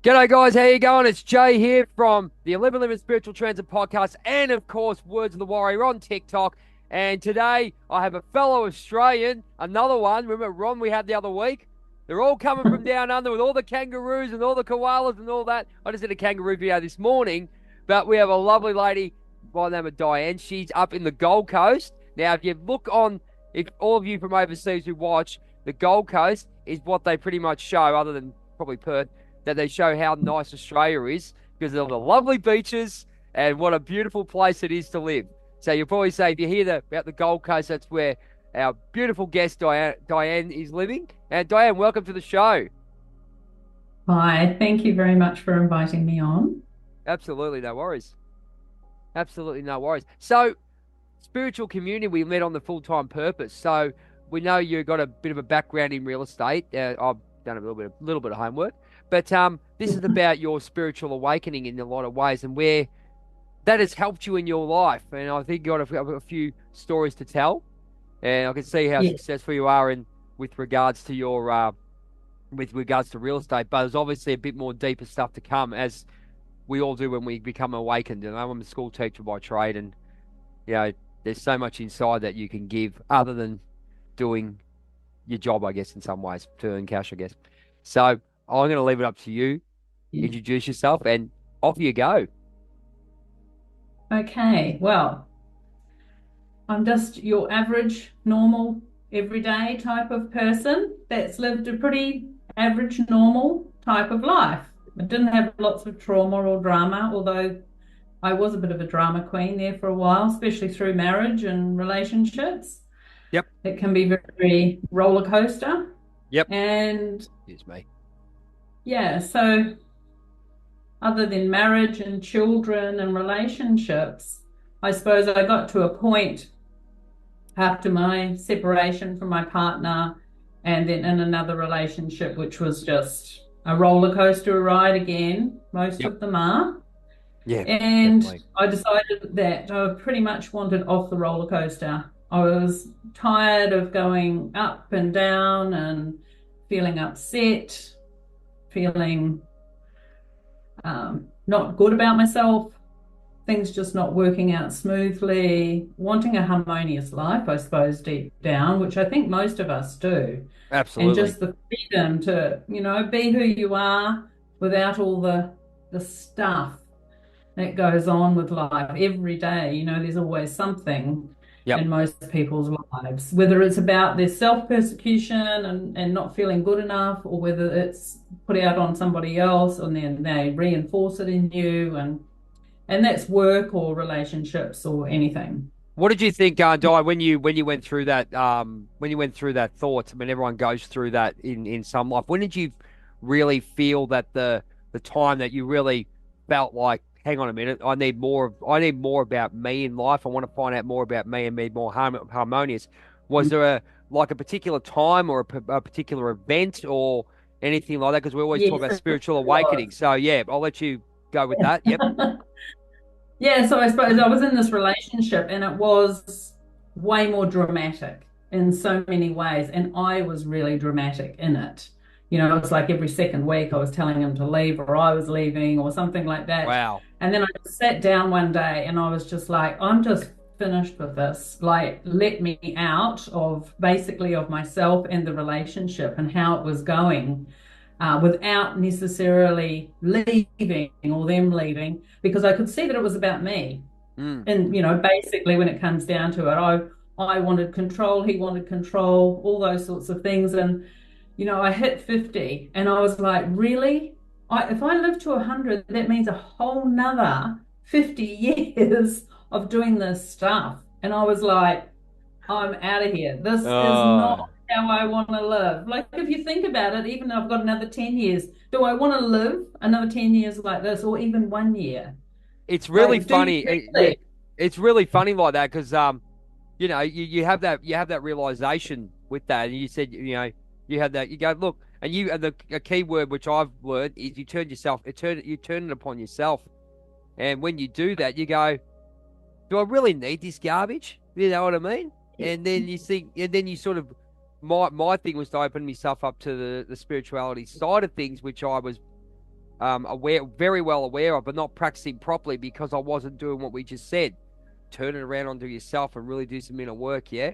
G'day guys, how you going? It's Jay here from the 11 Spiritual Transit Podcast and of course Words of the Warrior on TikTok. And today I have a fellow Australian, another one. Remember Ron we had the other week? They're all coming from down under with all the kangaroos and all the koalas and all that. I just did a kangaroo video this morning, but we have a lovely lady by the name of Diane. She's up in the Gold Coast. Now, if all of you from overseas who watch, the Gold Coast is what they pretty much show, other than probably Perth, that they show how nice Australia is because of the lovely beaches and what a beautiful place it is to live. So you'll probably say, if you hear about the Gold Coast, that's where our beautiful guest Diane is living. And Diane, welcome to the show. Hi, thank you very much for inviting me on. Absolutely, no worries. Absolutely, no worries. So, spiritual community, we met on the full time purpose. So, we know you got a bit of a background in real estate. I've done a little bit of homework, but this is about your spiritual awakening in a lot of ways, and where that has helped you in your life. And I think you got a few stories to tell, and I can see how Yeah, successful you are in with regards to your with regards to real estate. But there's obviously a bit more deeper stuff to come, as we all do when we become awakened. And I'm a school teacher by trade, and you know, there's so much inside that you can give other than doing your job, I guess, in some ways, to earn cash, I guess. So I'm going to leave it up to you. yeah. Introduce yourself, and off you go. Okay, well, I'm just your average, normal, everyday type of person that's lived a pretty average, normal type of life. I didn't have lots of trauma or drama, although I was a bit of a drama queen there for a while, especially through marriage and relationships. Yep. It can be very roller coaster. Yep. And Excuse me. yeah, so other than marriage and children and relationships, I suppose I got to a point after my separation from my partner and then in another relationship, which was just a roller coaster ride again. Most Yep. of them are. Yeah, And definitely. I decided that I pretty much wanted off the roller coaster. I was tired of going up and down and feeling upset, feeling not good about myself, things just not working out smoothly, wanting a harmonious life, I suppose, deep down, which I think most of us do. And Absolutely. just the freedom to, be who you are without all the stuff that goes on with life every day. There's always something Yep. in most people's lives, whether it's about their self-persecution and not feeling good enough, or whether it's put out on somebody else and then they reinforce it in you. And that's work or relationships or anything. What did you think, Di, when you went through that when you went through that thought? I mean, everyone goes through that in some life. When did you really feel that the time that you really felt like, hang on a minute, I need more about me in life. I want to find out more about me and be more harmonious. Was there a particular time or a particular event or anything like that? Because we always talk Yes, about it spiritual awakening. was. So yeah, I'll let you go with that. Yep. Yeah, so I suppose I was in this relationship and it was way more dramatic in so many ways. And I was really dramatic in it. It was like every second week I was telling him to leave or I was leaving or something like that. Wow. And then I just sat down one day and I was just like, I'm just finished with this. Like, let me out of basically of myself and the relationship and how it was going, without necessarily leaving or them leaving, because I could see that it was about me. Mm. And basically, when it comes down to it, I wanted control, he wanted control, all those sorts of things. And I hit 50, and I was like, really? If I live to 100, that means a whole nother 50 years of doing this stuff. And I was like, I'm out of here. This is Oh. not how I want to live. Like, if you think about it, even though I've got another 10 years, do I want to live another 10 years like this, or even 1 year? It's really Like, do you funny. Yeah, really? it's really funny like that because you have that realization with that, and you said you had that. You go look, and the a key word which I've learned is you turn it upon yourself, and when you do that, you go, do I really need this garbage? You know what I mean? And then you think, and then you sort of my thing was to open myself up to the spirituality side of things, which I was aware, very well aware of, but not practicing properly because I wasn't doing what we just said. Turn it around onto yourself and really do some inner work. Yeah.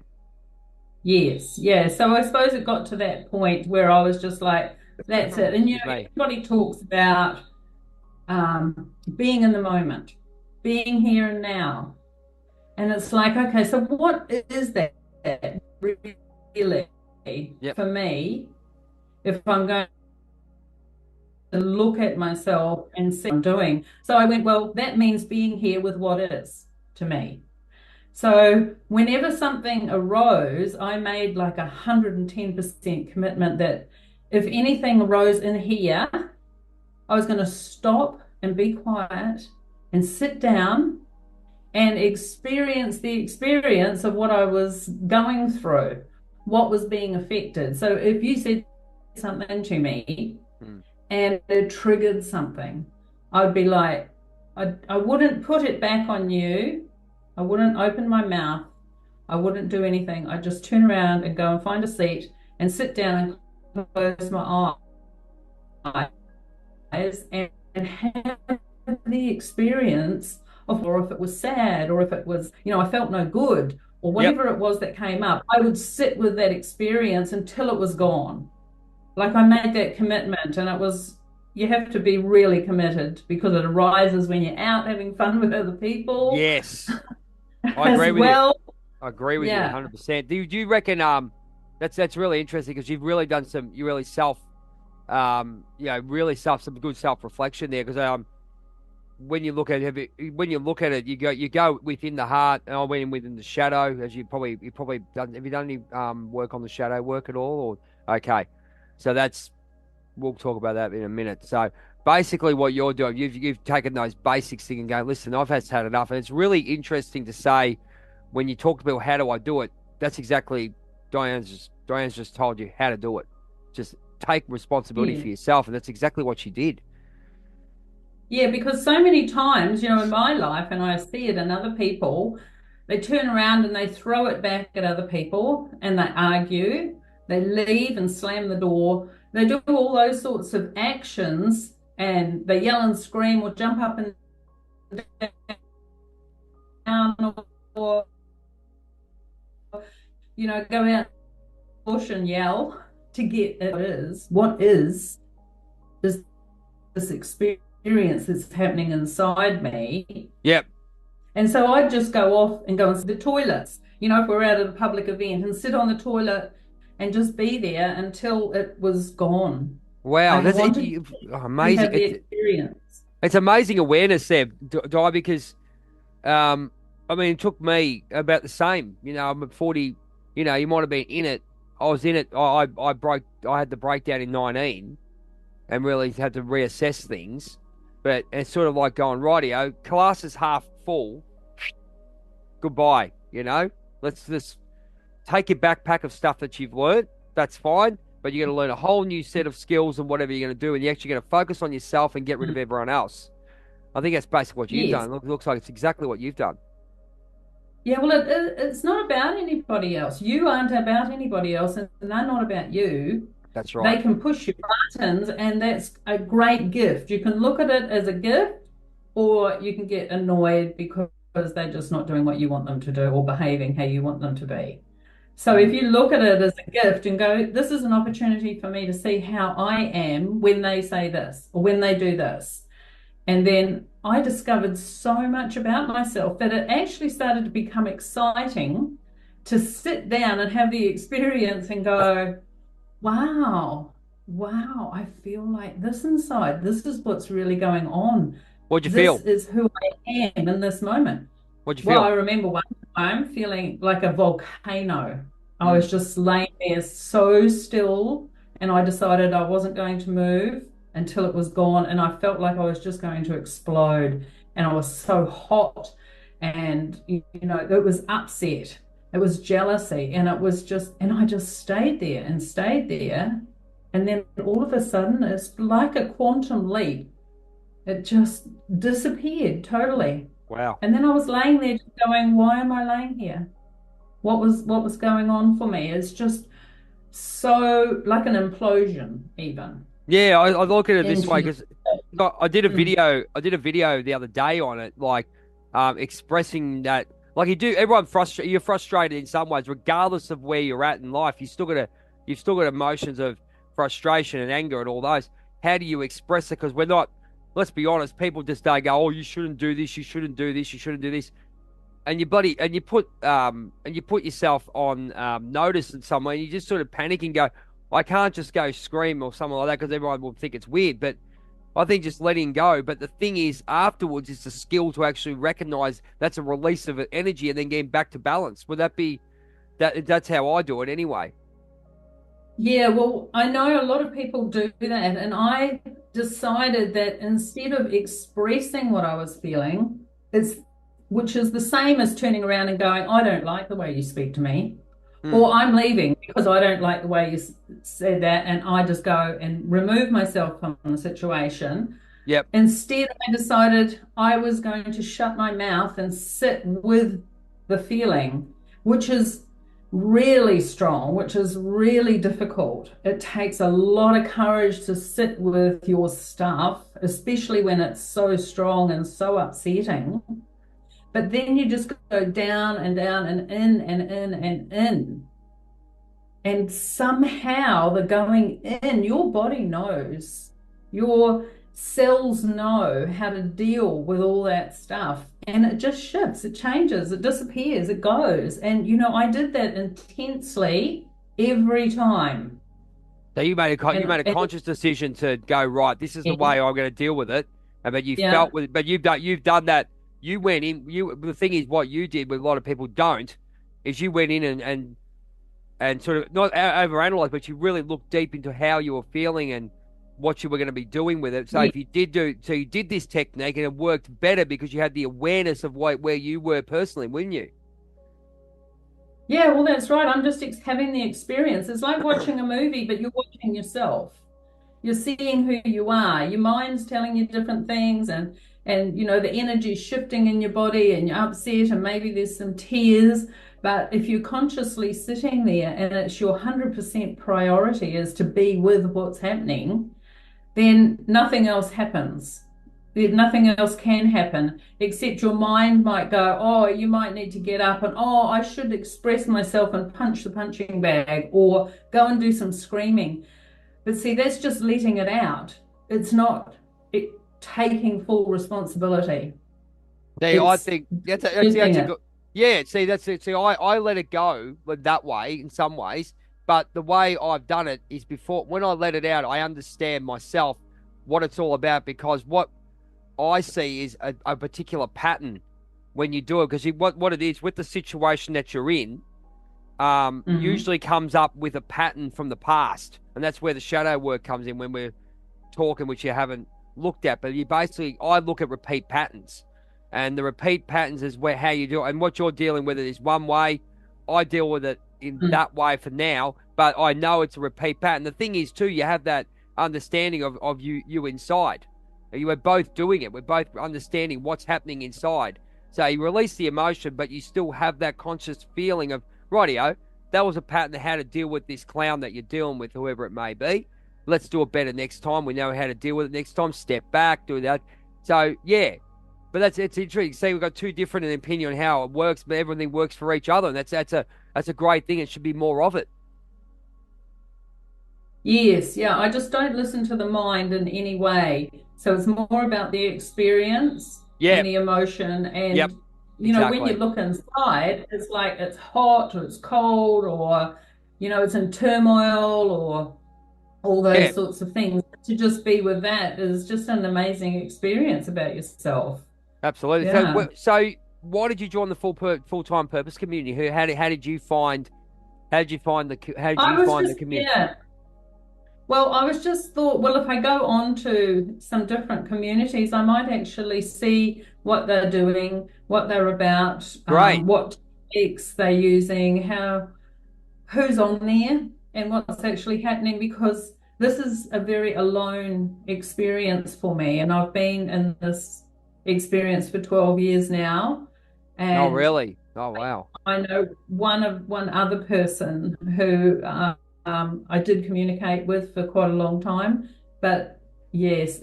Yes, yeah. So I suppose it got to that point where I was just like, that's it. And Excuse me. everybody talks about being in the moment, being here and now. And it's like, okay, so what is that really Yep. for me if I'm going to look at myself and see what I'm doing? So I went, well, that means being here with what is to me. So whenever something arose, I made like 110% commitment that if anything arose in here, I was going to stop and be quiet and sit down and experience the experience of what I was going through, what was being affected. So if you said something to me Mm. and it triggered something, I'd be like, I wouldn't put it back on you. I wouldn't open my mouth. I wouldn't do anything. I'd just turn around and go and find a seat and sit down and close my eyes and have the experience of, or if it was sad, or if it was, I felt no good, or Yep. whatever it was that came up, I would sit with that experience until it was gone. Like I made that commitment, and it was, you have to be really committed because it arises when you're out having fun with other people Yes. I as agree with you. well. I agree with you Yeah. 100%. Do you reckon that's really interesting because you've really done you really really some good self-reflection there because when you look at it you go within the heart and I went in within the shadow as you probably done. Have you done any work on the shadow work at all or okay. So we'll talk about that in a minute. So basically what you're doing, you've taken those basics thing and go, listen, I've had enough. And it's really interesting to say when you talk about how do I do it, that's exactly Diane's just told you how to do it. Just take responsibility Yeah. for yourself, and that's exactly what she did. Yeah, because so many times, in my life, and I see it in other people, they turn around and they throw it back at other people and they argue, they leave and slam the door, they do all those sorts of actions and they yell and scream or jump up and down or, go out bush and yell to get what is this experience that's happening inside me. Yep. And so I'd just go off and go into the toilets, if we're out at a public event and sit on the toilet and just be there until it was gone. Wow, I wanted to amazing. have the experience. It's amazing awareness there, Di, because I mean, it took me about the same. I'm at 40. You might have been in it. I was in it. I had the breakdown in 19, and really had to reassess things. But it's sort of like going, rightio, class is half full. Goodbye. Let's just take your backpack of stuff that you've learned. That's fine. But you're going to learn a whole new set of skills and whatever you're going to do. And you're actually going to focus on yourself and get rid of everyone else. I think that's basically what you've Yes. done. It looks like it's exactly what you've done. Yeah, well, it's not about anybody else. You aren't about anybody else, and they're not about you. That's They right. can push your buttons, and that's a great gift. You can look at it as a gift, or you can get annoyed because they're just not doing what you want them to do or behaving how you want them to be. So if Mm. you look at it as a gift and go, this is an opportunity for me to see how I am when they say this or when they do this. And then I discovered so much about myself that it actually started to become exciting to sit down and have the experience and go, wow, wow, I feel like this inside. This is what's really going on. What'd you This feel? is who I am in this moment. What'd you Well, I feel? remember one time feeling like a volcano. I Mm. was just laying there so still, and I decided I wasn't going to move until it was gone. And I felt like I was just going to explode. And I was so hot, and it was upset. It was jealousy, and it was just, and I just stayed there and stayed there. And then all of a sudden, it's like a quantum leap. It just disappeared totally. Wow. And then I was laying there just going, why am I laying here? What was going on for me? It's just so like an implosion even Yeah, I look at it this way into because yourself. I did a Mm. video. I did a video the other day on it, like expressing that, like you do. Everyone frustrated. You're frustrated in some ways, regardless of where you're at in life. You've still got emotions of frustration and anger and all those. How do you express it? Because we're not. Let's be honest. People just don't go, "Oh, you shouldn't do this. You shouldn't do this. You shouldn't do this." And you put yourself on notice in some way. You just sort of panic and go, "I can't just go scream or something like that because everyone will think it's weird." But I think just letting go. But the thing is, afterwards, it's a skill to actually recognize that's a release of energy and then getting back to balance. Would that be that? That's how I do it anyway. Yeah, well, I know a lot of people do that, and I decided that instead of expressing what I was feeling, it's which is the same as turning around and going, I don't like the way you speak to me, Hmm. or I'm leaving because I don't like the way you said that, and I just go and remove myself from the situation. Yep. Instead, I decided I was going to shut my mouth and sit with the feeling, which is really strong, which is really difficult. It takes a lot of courage to sit with your stuff, especially when it's so strong and so upsetting. But then you just go down and down and in and in and in. And somehow the going in, your body knows, your cells know how to deal with all that stuff. And it just shifts, it changes, it disappears, it goes. And, I did that intensely every time. So you made a And conscious decision to go right. This is the way I'm going to deal with it. And but you yeah, felt with, but you've done that. You went in. You the thing is, what you did, with a lot of people don't, is you went in and sort of not overanalyze, but you really looked deep into how you were feeling and what you were going to be doing with it. So yeah, if you did this technique and it worked better because you had the awareness of where you were personally, wouldn't you? yeah, well, that's right. I'm just having the experience. It's like watching a movie, but you're watching yourself. You're seeing who you are. Your mind's telling you different things, and the energy's shifting in your body, and you're upset, and maybe there's some tears. But if you're consciously sitting there and it's your 100% priority is to be with what's happening, then nothing else happens. Nothing else can happen except your mind might go, oh, you might need to get up and, oh, I should express myself and punch the punching bag or go and do some screaming. But see, that's just letting it out. It's not taking full responsibility. See, I It's think using that's a it. good. Yeah, see, that's it. See, I let it go that way in some ways, but the way I've done it is before when I let it out, I understand myself what it's all about because what I see is a particular pattern when you do it because what it is with the situation that you're in, Hmm. usually comes up with a pattern from the past, and that's where the shadow work comes in when we're talking, which you haven't looked at. But I look at repeat patterns, and the repeat patterns is where how you do it, and what you're dealing with it is one way. I deal with it in that way for now, but I know it's a repeat pattern. The thing is, too, you have that understanding of you inside. You are both doing it. We're both understanding what's happening inside. So you release the emotion, but you still have that conscious feeling of, rightio, that was a pattern of how to deal with this clown that you're dealing with, whoever it may be. Let's do it better next time. We know how to deal with it next time. Step back, do that. So yeah, but it's interesting. See, we've got two different opinion on how it works, but everything works for each other, and that's a great thing. It should be more of it. Yes, yeah. I just don't listen to the mind in any way. So it's more about the experience Yeah, and the emotion. yep, And, when you exactly. look inside, it's like it's hot or it's cold or, it's in turmoil or all Yeah, those sorts of things. To just be with that is just an amazing experience about yourself. absolutely. So, Yeah. why did you join the full time purpose community? How did you find how did I you was find the just, community? yeah. Well, I was just thought, well, if I go on to some different communities, I might actually see what they're doing, what they're about, Great. what techniques they're using, who's on there, and what's actually happening. Because this is a very alone experience for me, and I've been in this experience for 12 years now, Oh, and really? Oh, wow. I know one other person who I did communicate with for quite a long time, but yes,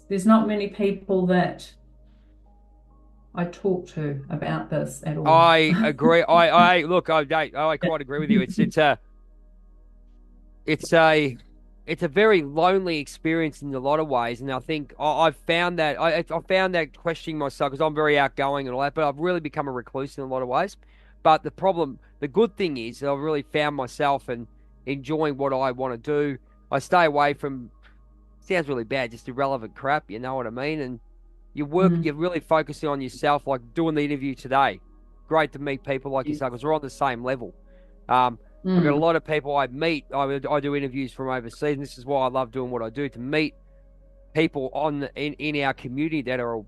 there's not many people that I talk to about this at all. I agree. I look. I quite agree with you. It's a it's a very lonely experience in a lot of ways, and I think I've found that I found that questioning myself because I'm very outgoing and all that, but I've really become a recluse in a lot of ways. But the good thing is that I've really found myself and enjoying what I want to do. I stay away from sounds really bad, just irrelevant crap. You know what I mean? And you're Mm, really focusing on yourself, like doing the interview today. Great to meet people like yourself because we're on the same level. I've got a mm, lot of people I meet. I do interviews from overseas, and this is why I love doing what I do to meet people in our community that are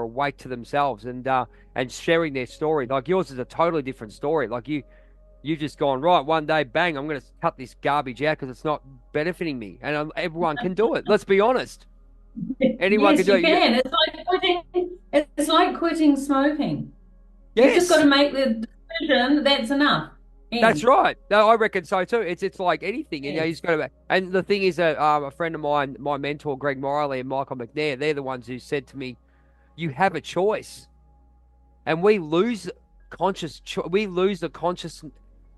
awake to themselves and sharing their story. Like yours is a totally different story. Like you've just gone right one day, bang! I'm going to cut this garbage out because it's not benefiting me, and everyone can do it. Let's be honest. Anyone can yes, do you it. can. It's like quitting smoking. You've just got to Yes. make the decision. That's enough. That's End. right. No, I reckon so too. It's like anything, you Yes. just got to. And the thing is that a friend of mine, my mentor Greg Morley and Michael McNair, they're the ones who said to me, "You have a choice," and we lose the conscious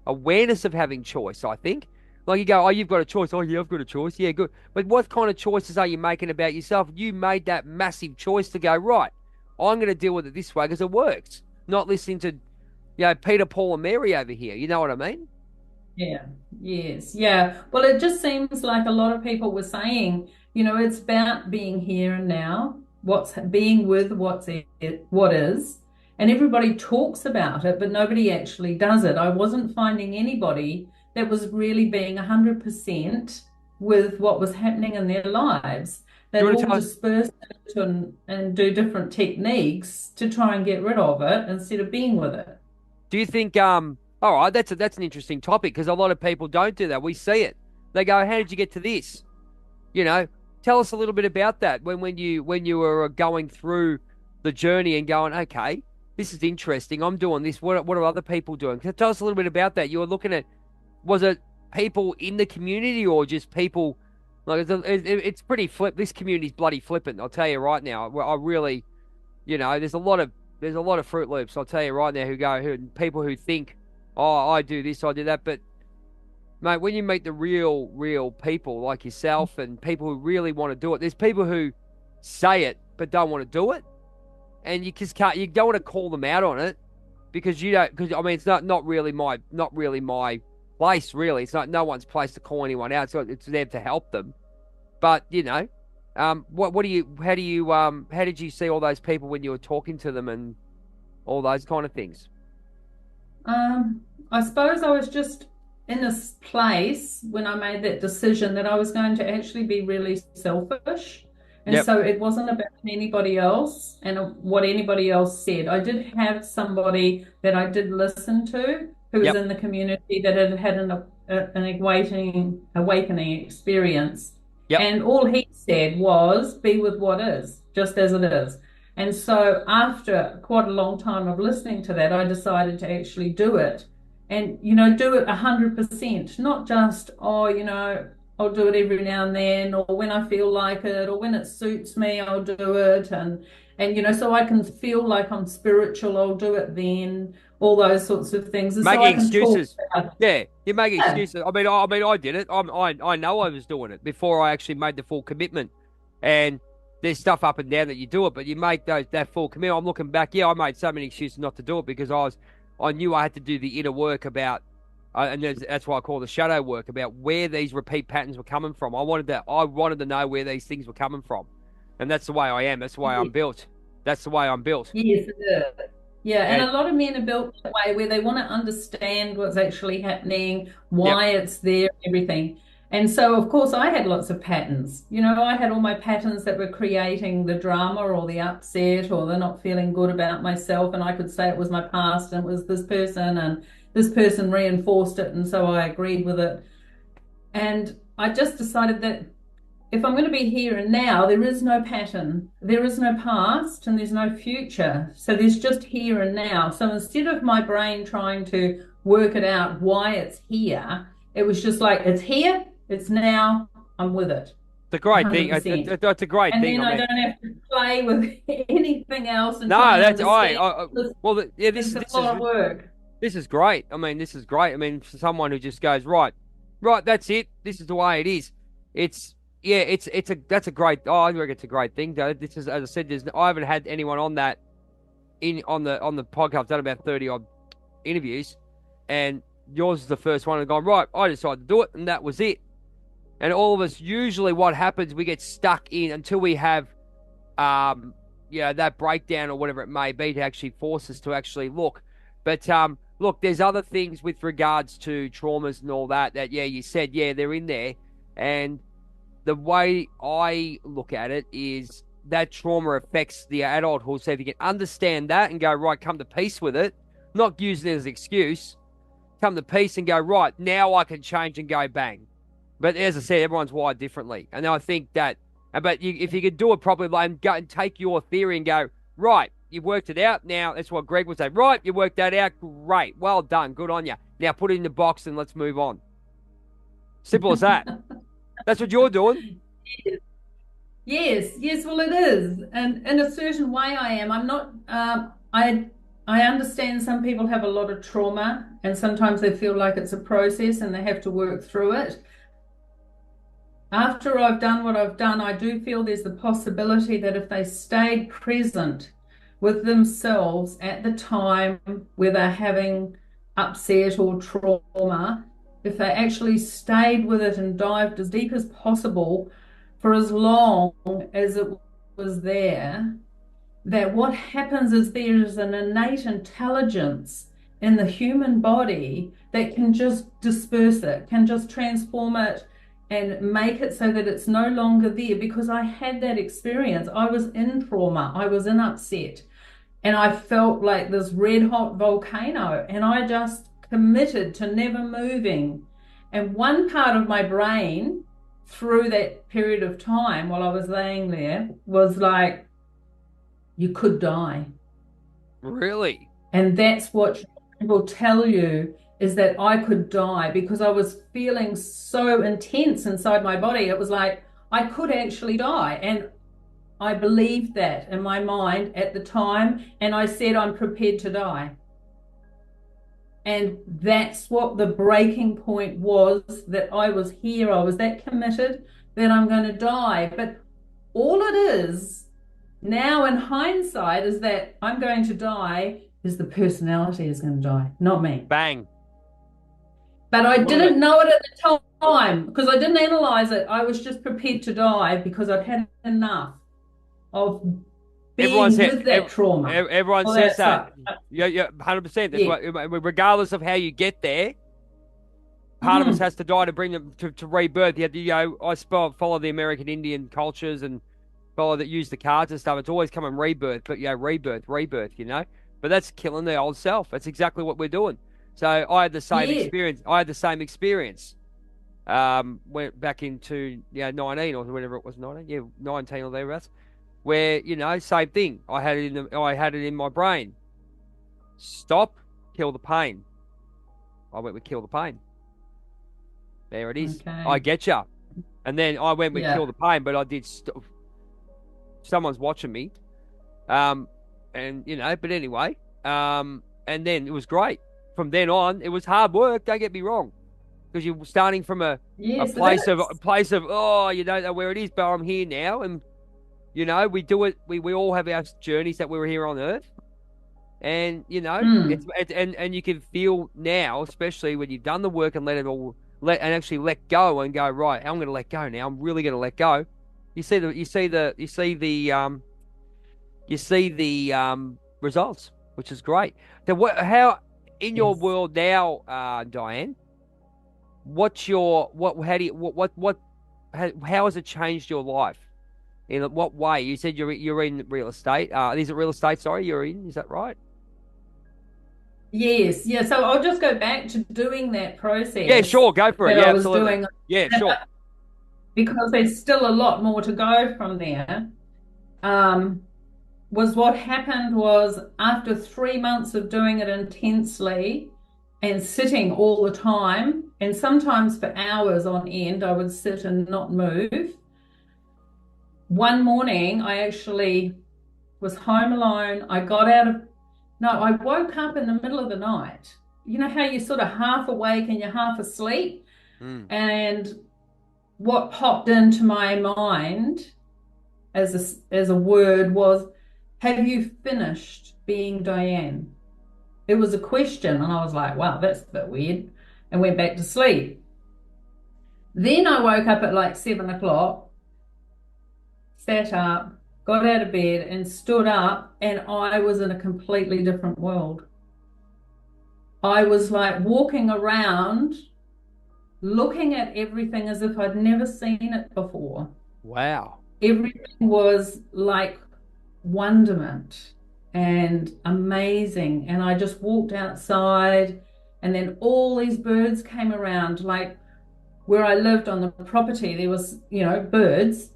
awareness of having choice. I think, like you go, "Oh, you've got a choice." Oh, yeah, I've got a choice. Yeah, good. But what kind of choices are you making about yourself? You made that massive choice to go right. I'm going to deal with it this way because it works. Not listening to Peter, Paul, and Mary over here. You know what I mean? Yeah, yes, yeah. Well, it just seems like a lot of people were saying, it's about being here and now, what's being with what is, and everybody talks about it, but nobody actually does it. I wasn't finding anybody that was really being 100% with what was happening in their lives. Do They'd you want to all tell us? disperse and do different techniques to try and get rid of it instead of being with it. Do you think all right, that's an interesting topic because a lot of people don't do that. We see it. They go, "How did you get to this?" You know, tell us a little bit about that when you were going through the journey and going, "Okay, this is interesting. I'm doing this. What are other people doing?" Tell us a little bit about that. You were looking at was it people in the community or just people like it's pretty flip. This community's bloody flippant. I'll tell you right now. I really, there's a lot of Fruit Loops. I'll tell you right now who people who think, oh, I do this, I do that. But mate, when you meet the real people like yourself and people who really want to do it, there's people who say it but don't want to do it, and you just can't. You don't want to call them out on it because you don't. Because I mean, it's not really my place. Really, it's not no one's place to call anyone out. So it's there to help them. But what do you? How did you see all those people when you were talking to them and all those kind of things? Um, I suppose I was just in this place when I made that decision that I was going to actually be really selfish. And Yep, so it wasn't about anybody else and what anybody else said. I did have somebody that I did listen to who was yep, in the community that had had an awakening experience. yep. And all he said was, be with what is, just as it is. And so after quite a long time of listening to that, I decided to actually do it and, do it 100%, not just, oh, I'll do it every now and then, or when I feel like it, or when it suits me, I'll do it. And, so I can feel like I'm spiritual, I'll do it then, all those sorts of things. And so I Making can talk excuses. about, Yeah, you're making yeah, excuses. I did it. I know I was doing it before I actually made the full commitment. And there's stuff up and down that you do it, but you make that full commitment. I'm looking back. Yeah, I made so many excuses not to do it because I knew I had to do the inner work about, and that's why I call it the shadow work about where these repeat patterns were coming from. I wanted to know where these things were coming from, and that's the way I am. That's the way I'm yeah. built. That's the way I'm built. Yes, it is. Yeah, and And a lot of men are built that way where they want to understand what's actually happening, yep, why it's there, everything. And so, of course, I had lots of patterns. I had all my patterns that were creating the drama or the upset or the not feeling good about myself. And I could say it was my past and it was this person and this person reinforced it. And so I agreed with it. And I just decided that if I'm going to be here and now, there is no pattern, there is no past, and there's no future. So there's just here and now. So instead of my brain trying to work it out why it's here, it was just like, it's here, it's now, I'm with it. It's a great thing. 100%. It's a great And thing. then I I mean, don't have to play with anything else and no, try and that's understand. well, yeah. It's a lot of work. This is great. I mean, this is great. I mean, for someone who just goes right, right. That's it. This is the way it is. It's yeah. It's a that's a great. Oh, I reckon it's a great thing. Though. This is, as I said, I haven't had anyone on that on the podcast. I've done about 30 odd interviews, and yours is the first one. And gone right. I decided to do it, and that was it. And all of us, usually, what happens, we get stuck in until we have, that breakdown or whatever it may be to actually force us to actually look. But look, there's other things with regards to traumas and all that. Yeah, you said, yeah, they're in there, and the way I look at it is that trauma affects the adulthood. So if you can understand that and go, right, come to peace with it, not using it as an excuse, come to peace and go, right, now I can change and go bang. But as I said, everyone's wired differently. And I think that, if you could do it properly and go and take your theory and go, right, you've worked it out. Now, that's what Greg would say. Right, you worked that out. Great. Well done. Good on you. Now put it in the box and let's move on. Simple as that. That's what you're doing. Yes, well, it is. And in a certain way, I am. I'm not, I understand some people have a lot of trauma and sometimes they feel like it's a process and they have to work through it. After I've done what I've done, I do feel there's the possibility that if they stayed present with themselves at the time where they're having upset or trauma, if they actually stayed with it and dived as deep as possible for as long as it was there, that what happens is there is an innate intelligence in the human body that can just disperse it, can just transform it and make it so that it's no longer there. Because I had that experience. I was in trauma, I was in upset, and I felt like this red hot volcano, and I just committed to never moving. And one part of my brain through that period of time while I was laying there was like, you could die. Really? And that's what people tell you, is that I could die because I was feeling so intense inside my body. It was like I could actually die. And I believed that in my mind at the time. And I said, I'm prepared to die. And that's what the breaking point was, that I was here. I was that committed that I'm going to die. But all it is now in hindsight is that I'm going to die is the personality is going to die, not me. Bang. But I didn't know it at the time because I didn't analyze it. I was just prepared to die because I'd had enough of being with that trauma. Everyone says that. Yeah, 100%. That's what, regardless of how you get there, part of us has to die to bring them to rebirth. You have to, I follow the American Indian cultures and follow that, use the cards and stuff. It's always coming rebirth, but rebirth, But that's killing the old self. That's exactly what we're doing. So I had the same experience. Went back into 19 or whatever it was, 19, 19 or thereabouts, where same thing. I had it in my brain. Stop, kill the pain. I went with kill the pain. There it is. Okay. I get you. And then I went with kill the pain, but I did. Someone's watching me, but anyway, and then it was great. From then on, it was hard work. Don't get me wrong, because you're starting from a place of oh, you don't know where it is, but I'm here now, and we do it. We all have our journeys that we're here on Earth, and and you can feel now, especially when you've done the work and actually let go and go, right, I'm going to let go now. I'm really going to let go. You see the results, which is great. So how in your world now, Diane? How has it changed your life? In what way? You said you're in real estate. Is it real estate? Sorry, you're in. Is that right? Yes, yeah. So I'll just go back to doing that process. Yeah, sure. Go for it. Yeah, I was absolutely. doing. Yeah, sure. Because there's still a lot more to go from there. Was what happened was after 3 months of doing it intensely and sitting all the time, and sometimes for hours on end, I would sit and not move. one morning I actually was home alone. No, I woke up in the middle of the night. You know how you're sort of half awake and you're half asleep? Mm. And what popped into my mind as a word was, have you finished being Diane? It was a question, and I was like, wow, that's a bit weird, and went back to sleep. Then I woke up at like 7 o'clock, sat up, got out of bed, and stood up, and I was in a completely different world. I was like walking around, looking at everything as if I'd never seen it before. Wow. Everything was like wonderment and amazing. And I just walked outside, and then all these birds came around. Like where I lived on the property, there was, birds,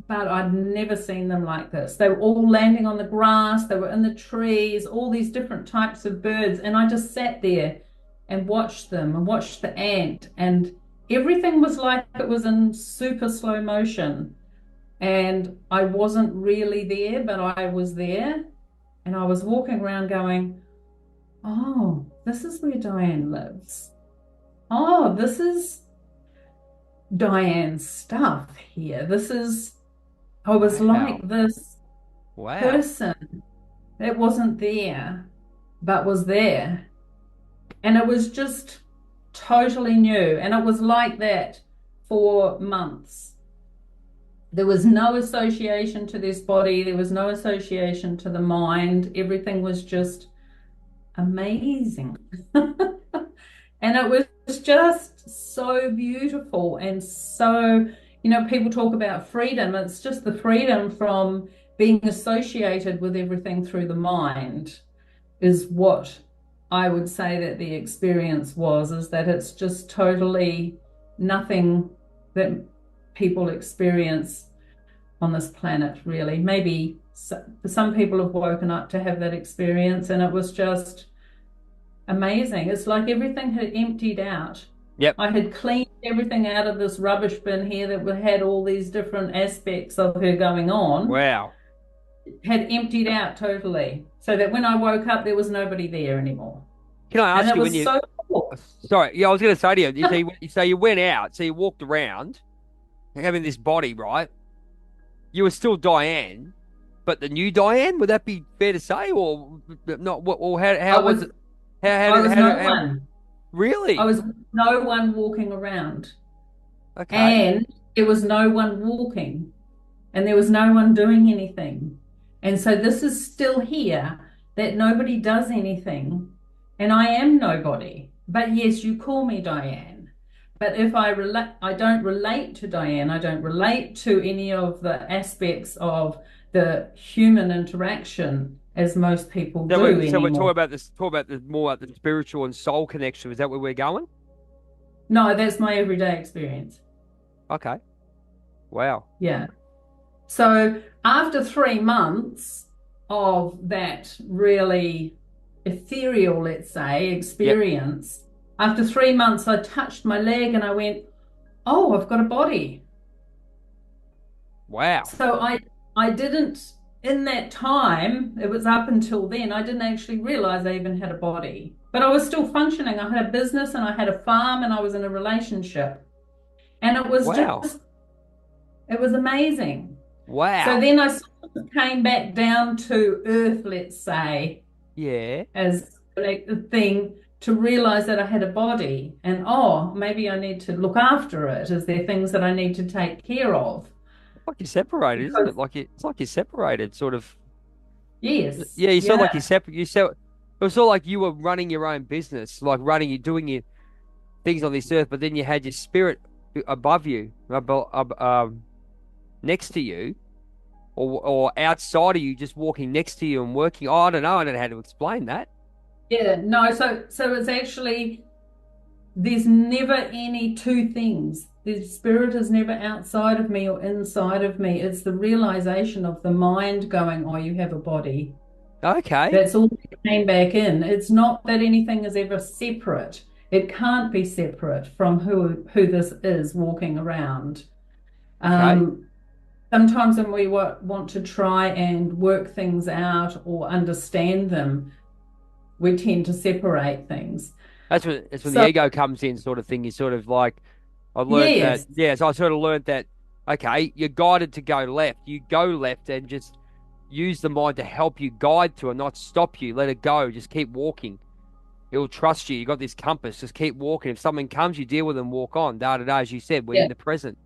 but I'd never seen them like this. They were all landing on the grass, they were in the trees, all these different types of birds. And I just sat there and watched them and watched the ant, and everything was like it was in super slow motion. And I wasn't really there, but I was there. And I was walking around going, oh, this is where Diane lives. Oh, this is Diane's stuff here. I was Wow. like this Wow. person that wasn't there, but was there. And it was just totally new. And it was like that for months. There was no association to this body, there was no association to the mind. Everything was just amazing. And it was just so beautiful and so, people talk about freedom. It's just the freedom from being associated with everything through the mind is what I would say that the experience was, is that it's just totally nothing that people experience on this planet, really. Maybe some people have woken up to have that experience, and it was just amazing. It's like everything had emptied out. Yep. I had cleaned everything out of this rubbish bin here that had all these different aspects of her going on, Wow. had emptied out totally. So that when I woke up, there was nobody there anymore. Can I And ask it you when was you? so cool. Sorry. Yeah, I was going to say to you. You went out. So you walked around, having this body, right? You were still Diane, but the new Diane. Would that be fair to say, or not? What? Or I how was was it? How I did was no one. I really? was no one walking around. Okay. And there was no one walking, and there was no one doing anything. And so this is still here, that nobody does anything, and I am nobody. But yes, you call me Diane. But if I don't relate to Diane. I don't relate to any of the aspects of the human interaction as most people do So we're talking anymore. about this. Talk about the more about the spiritual and soul connection. Is that where we're going? No, that's my everyday experience. Okay. Wow. Yeah. So after 3 months of that really ethereal, let's say, Yep. experience, after 3 months, I touched my leg and I went, oh, I've got a body. Wow. So I didn't, in that time, it was up until then, I didn't actually realize I even had a body. But I was still functioning. I had a business and I had a farm and I was in a relationship. And Wow. it was amazing. So Wow. then I sort of came back down to earth, let's say, Yeah. as like the thing to realize that I had a body, and oh, maybe I need to look after it. Is there things that I need to take care of? Like you're separated, isn't it? Because It's like you're separated, sort of. yes, Yeah, you felt like you yeah, separate. You felt it was sort of like you were running your own business, like doing your things on this earth, but then you had your spirit above you, next to you, or outside of you, just walking next to you and working. Oh, I don't know. I don't know how to explain that. yeah. No, so it's actually there's never any two things. The spirit is never outside of me or inside of me. It's the realization of the mind going, oh, you have a body. Okay. That's all that came back in. It's not that anything is ever separate. It can't be separate from who this is walking around. Okay. Um, sometimes when we want to try and work things out or understand them, we tend to separate things. That's when the So, ego comes in, sort of thing. You sort of like, I've learned that. yes, Yeah, so I sort of learned that. Okay, you're guided to go left. You go left and just use the mind to help you guide to and not stop you. Let it go. Just keep walking. It'll trust you. You got this compass. Just keep walking. If something comes, you deal with and walk on. Da da da. As you said, we're yeah, in the present.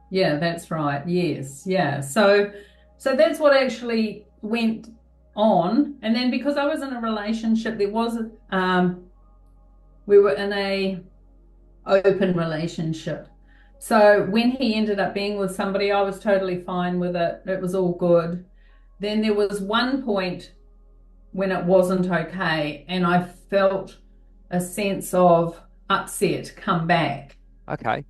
yeah, that's right. Yes, yeah. So that's what actually went on. And then because I was in a relationship, there was we were in a open relationship. So when he ended up being with somebody, I was totally fine with it. It was all good. Then there was one point when it wasn't okay, and I felt a sense of upset come back. Okay.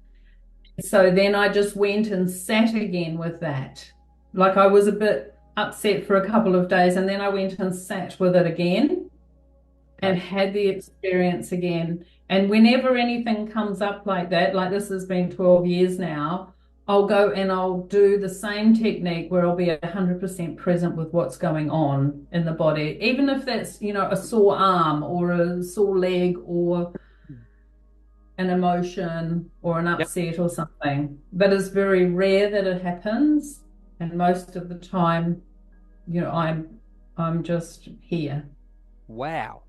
So then I just went and sat again with that. Like I was a bit upset for a couple of days, and then I went and sat with it again and Okay. had the experience again. And whenever anything comes up like that, like this has been 12 years now, I'll go and I'll do the same technique where I'll be 100% present with what's going on in the body, even if that's, a sore arm or a sore leg or an emotion or an Yep. upset or something. But it's very rare that it happens. And most of the time, I'm just here. Wow.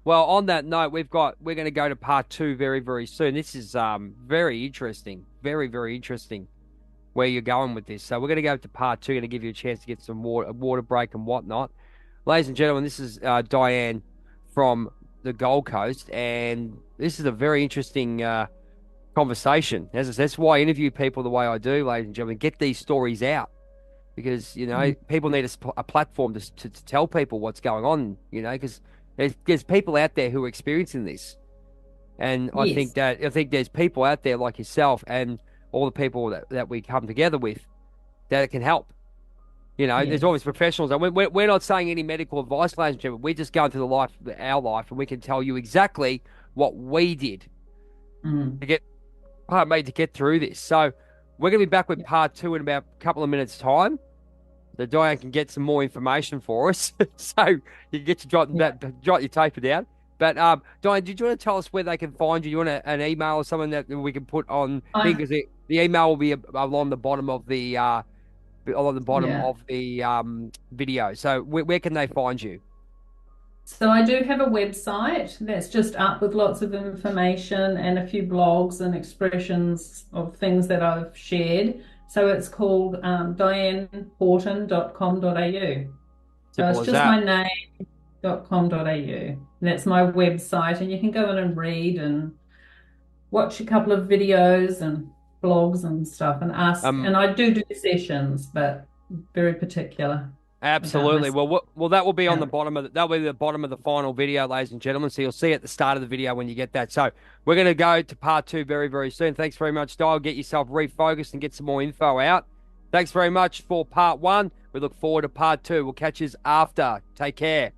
Well, on that note, we're going to go to part two very, very soon. This is very interesting, very, very interesting where you're going with this. So we're going to go to part two, going to give you a chance to get some water, a water break and whatnot. Ladies and gentlemen, this is Diane from the Gold Coast, and this is a very interesting conversation. As I said, that's why I interview people the way I do, ladies and gentlemen. Get these stories out because Mm. people need a platform to tell people what's going on. Because there's people out there who are experiencing this, and Yes, I think there's people out there like yourself and all the people that we come together with that can help. There's yes. always professionals, and we're not saying any medical advice, ladies and gentlemen. We're just going through our life, and we can tell you exactly what we did Mm. to get, pardon me, to get through this. So we're going to be back with part two in about a couple of minutes' time. So Diane can get some more information for us, so you can get jot your paper down. But Diane, did you want to tell us where they can find you? You want an email or something that we can put on thing? I, Because the email will be along the bottom of the yeah. video. So where can they find you? So I do have a website that's just up with lots of information and a few blogs and expressions of things that I've shared. So it's called dianehorton.com.au. So Simple it's as just that. my name.com.au. That's my website, and you can go in and read and watch a couple of videos and blogs and stuff and ask. Um, And I do sessions, but very particular about Absolutely. myself. Well, that will be on Yeah. the bottom of that'll be the bottom of the final video, ladies and gentlemen. So you'll see at the start of the video when you get that. So we're going to go to part two very, very soon. Thanks very much, Dial. Get yourself refocused and get some more info out. Thanks very much for part one. We look forward to part two. We'll catch you after. Take care.